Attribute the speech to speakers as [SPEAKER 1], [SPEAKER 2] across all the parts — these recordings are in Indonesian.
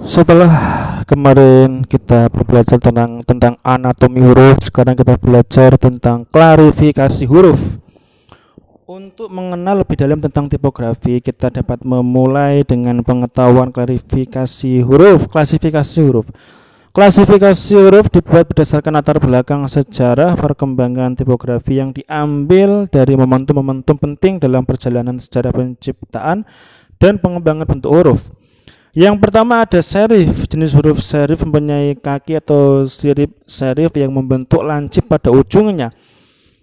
[SPEAKER 1] Setelah kemarin kita belajar tentang anatomi huruf, sekarang kita belajar tentang klarifikasi huruf. Untuk mengenal lebih dalam tentang tipografi, kita dapat memulai dengan pengetahuan klarifikasi huruf, klasifikasi huruf. Klasifikasi huruf dibuat berdasarkan latar belakang sejarah perkembangan tipografi yang diambil dari momentum-momentum penting dalam perjalanan sejarah penciptaan dan pengembangan bentuk huruf. Yang pertama ada serif. Jenis huruf serif mempunyai kaki atau sirip serif yang membentuk lancip pada ujungnya.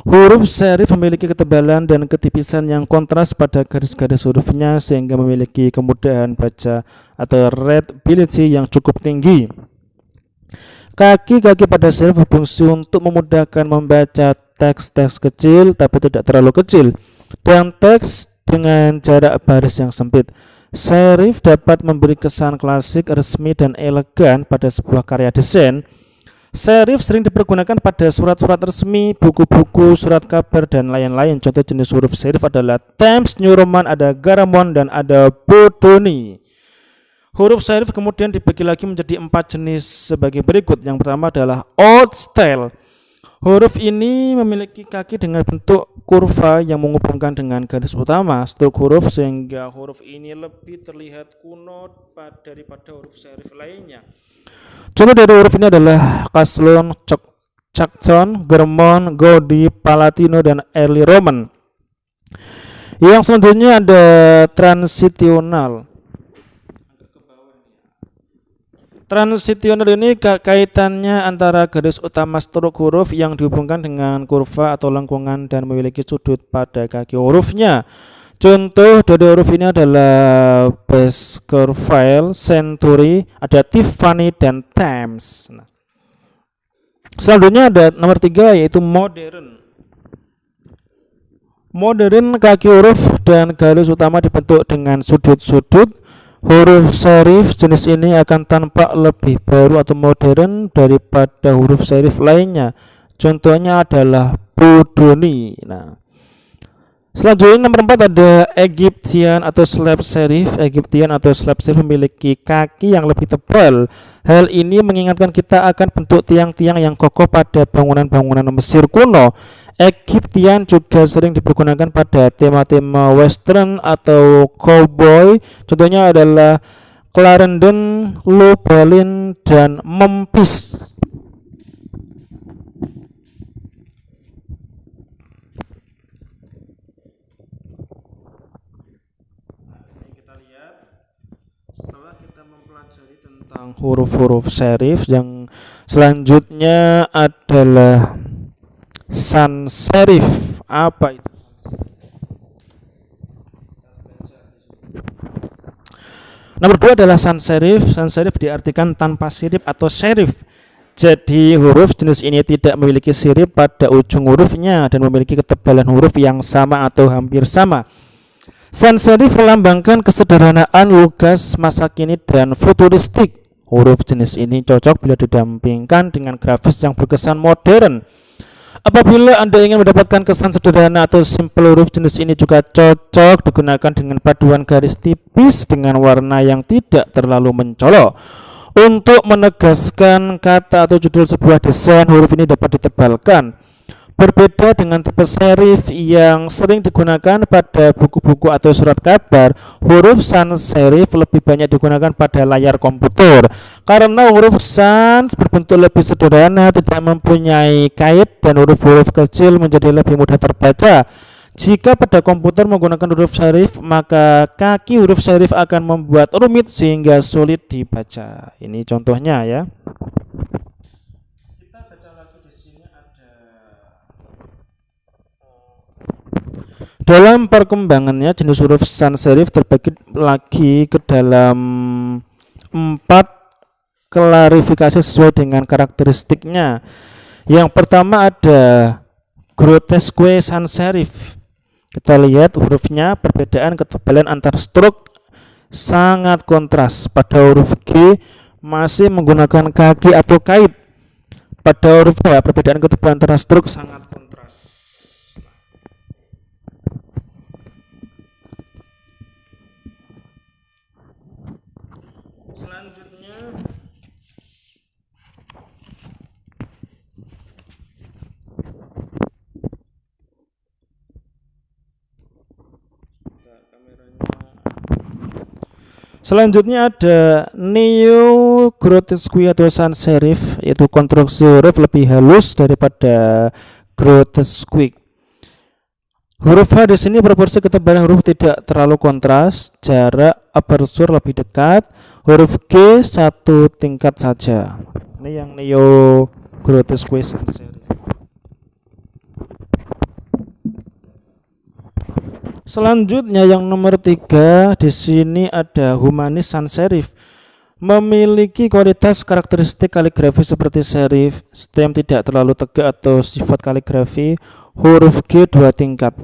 [SPEAKER 1] Huruf serif memiliki ketebalan dan ketipisan yang kontras pada garis-garis hurufnya sehingga memiliki kemudahan baca atau readability yang cukup tinggi. Kaki-kaki pada serif berfungsi untuk memudahkan membaca teks-teks kecil tapi tidak terlalu kecil dan teks dengan jarak baris yang sempit. Serif dapat memberi kesan klasik, resmi, dan elegan pada sebuah karya desain. Serif sering dipergunakan pada surat-surat resmi, buku-buku, surat kabar, dan lain-lain. Contoh jenis huruf serif adalah Times New Roman, ada Garamond, dan ada Bodoni. Huruf serif kemudian dibagi lagi menjadi 4 jenis sebagai berikut. Yang pertama adalah Old Style. Huruf ini memiliki kaki dengan bentuk kurva yang menghubungkan dengan garis utama struk huruf sehingga huruf ini lebih terlihat kuno daripada huruf serif lainnya. Contoh dari huruf ini adalah Caslon, Chakchon, Germon, Gaudi, Palatino, dan Early Roman. Yang selanjutnya ada transitional. Transitional ini kaitannya antara garis utama struk huruf yang dihubungkan dengan kurva atau lengkungan dan memiliki sudut pada kaki hurufnya. Contoh dari huruf ini adalah Baskerville, Century, ada Tiffany, dan Thames. Selanjutnya ada nomor 3 yaitu modern. Modern kaki huruf dan garis utama dibentuk dengan sudut-sudut. Huruf serif jenis ini akan tampak lebih baru atau modern daripada huruf serif lainnya. Contohnya adalah Bodoni. Selanjutnya nomor 4 ada Egyptian atau slab serif. Egyptian atau slab serif memiliki kaki yang lebih tebal. Hal ini mengingatkan kita akan bentuk tiang-tiang yang kokoh pada bangunan-bangunan Mesir kuno. Egyptian juga sering dipergunakan pada tema-tema western atau cowboy. Contohnya adalah Clarendon, Lubalin, dan Memphis. Setelah kita mempelajari tentang huruf-huruf serif, yang selanjutnya adalah sans serif. Apa itu? Nomor 2 adalah sans serif. Sans serif diartikan tanpa sirip atau serif. Jadi huruf jenis ini tidak memiliki sirip pada ujung hurufnya dan memiliki ketebalan huruf yang sama atau hampir sama. Sans serif melambangkan kesederhanaan, lugas, masa kini, dan futuristik. Huruf jenis ini cocok bila didampingkan dengan grafis yang berkesan modern. Apabila Anda ingin mendapatkan kesan sederhana atau simpel, huruf jenis ini juga cocok digunakan dengan paduan garis tipis dengan warna yang tidak terlalu mencolok. Untuk menegaskan kata atau judul sebuah desain, huruf ini dapat ditebalkan. Berbeda dengan tipe serif yang sering digunakan pada buku-buku atau surat kabar, huruf sans serif lebih banyak digunakan pada layar komputer. Karena huruf sans berbentuk lebih sederhana, tidak mempunyai kait, dan huruf-huruf kecil menjadi lebih mudah terbaca. Jika pada komputer menggunakan huruf serif, maka kaki huruf serif akan membuat rumit sehingga sulit dibaca. Ini contohnya ya. Dalam perkembangannya, jenis huruf sans serif terbagi lagi ke dalam 4 klarifikasi sesuai dengan karakteristiknya. Yang pertama ada grotesque sans serif. Kita lihat hurufnya, perbedaan ketebalan antar struk sangat kontras. Pada huruf G masih menggunakan kaki atau kait. Pada huruf H perbedaan ketebalan antara struk sangat kontras. Selanjutnya Selanjutnya ada neo grotesque atau sans serif, yaitu konstruksi huruf lebih halus daripada grotesque. Huruf H di sini proporsi ketebalan huruf tidak terlalu kontras, jarak aperture lebih dekat. Huruf G satu tingkat saja. Ini yang neo grotesque sans serif. Selanjutnya yang nomor 3 di sini ada humanis sans serif. Memiliki kualitas karakteristik kaligrafi seperti serif, stem tidak terlalu tegak atau sifat kaligrafi. Huruf G 2 tingkat.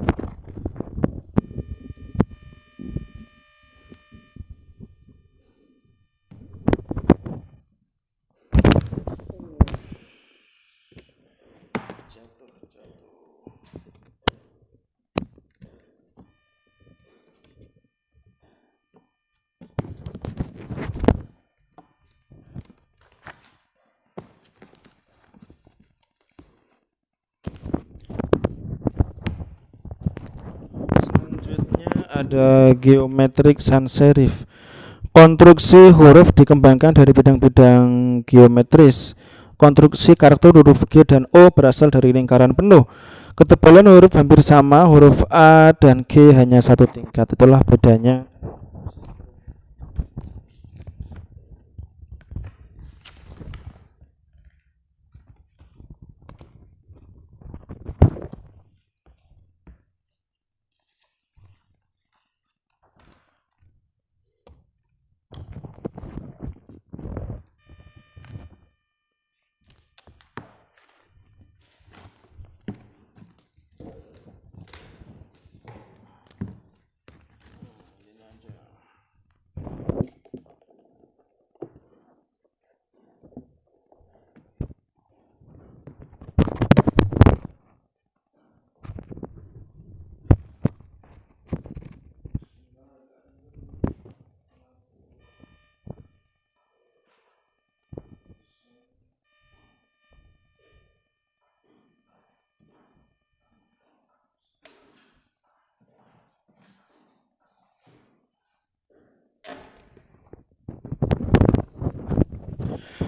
[SPEAKER 1] Ada geometrik sans serif. Konstruksi huruf dikembangkan dari bidang-bidang geometris. Konstruksi karakter huruf G dan O berasal dari lingkaran penuh. Ketebalan huruf hampir sama, huruf A dan G hanya satu tingkat. Itulah bedanya.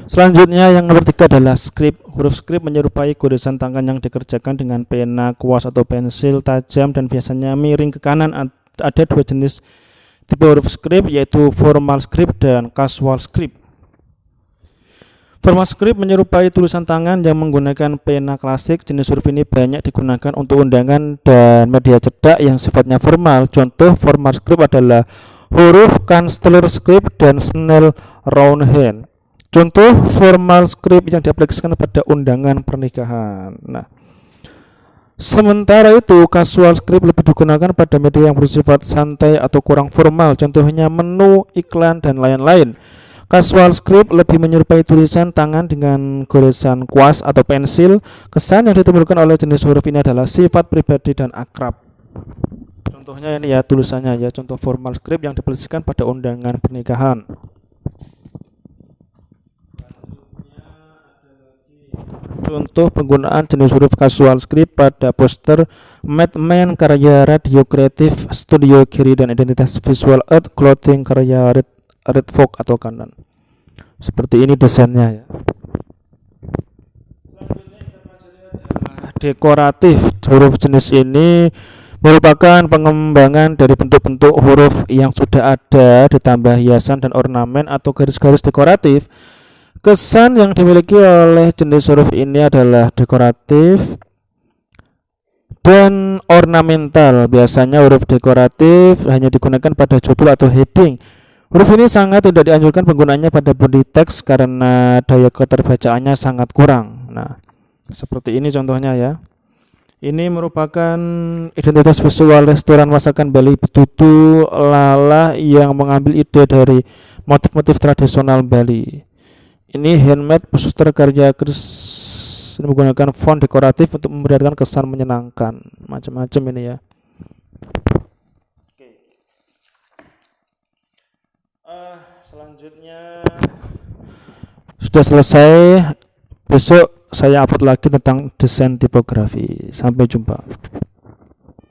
[SPEAKER 1] Selanjutnya yang nomor 3 adalah script. Huruf script menyerupai goresan tangan yang dikerjakan dengan pena, kuas atau pensil tajam dan biasanya miring ke kanan. Ada dua jenis tipe huruf script, yaitu formal script dan casual script. Formal script menyerupai tulisan tangan yang menggunakan pena klasik. Jenis huruf ini banyak digunakan untuk undangan dan media cetak yang sifatnya formal. Contoh formal script adalah huruf Kanzler script dan Snell roundhand. Contoh formal script yang diaplikasikan pada undangan pernikahan. Nah, sementara itu casual script lebih digunakan pada media yang bersifat santai atau kurang formal. Contohnya menu, iklan, dan lain-lain. Casual script lebih menyerupai tulisan tangan dengan goresan kuas atau pensil. Kesan yang ditimbulkan oleh jenis huruf ini adalah sifat pribadi dan akrab. Contohnya ini ya tulisannya ya, contoh formal script yang diaplikasikan pada undangan pernikahan. Contoh penggunaan jenis huruf casual script pada poster Madman karya Radio Kreatif Studio Kiri dan Identitas Visual Art Clothing karya Red Fox atau Kanan. Seperti ini desainnya ya. Dekoratif. Huruf jenis ini merupakan pengembangan dari bentuk-bentuk huruf yang sudah ada ditambah hiasan dan ornamen atau garis-garis dekoratif. Kesan yang dimiliki oleh jenis huruf ini adalah dekoratif dan ornamental. Biasanya huruf dekoratif hanya digunakan pada judul atau heading. Huruf ini sangat tidak dianjurkan penggunaannya pada body text karena daya keterbacaannya sangat kurang. Nah, seperti ini contohnya ya. Ini merupakan identitas visual restoran masakan Bali Betutu Lala yang mengambil ide dari motif-motif tradisional Bali. Ini handmade poster karya Kris menggunakan font dekoratif untuk memberikan kesan menyenangkan. Macam-macam ini ya. selanjutnya sudah selesai. Besok saya upload lagi tentang desain tipografi. Sampai jumpa.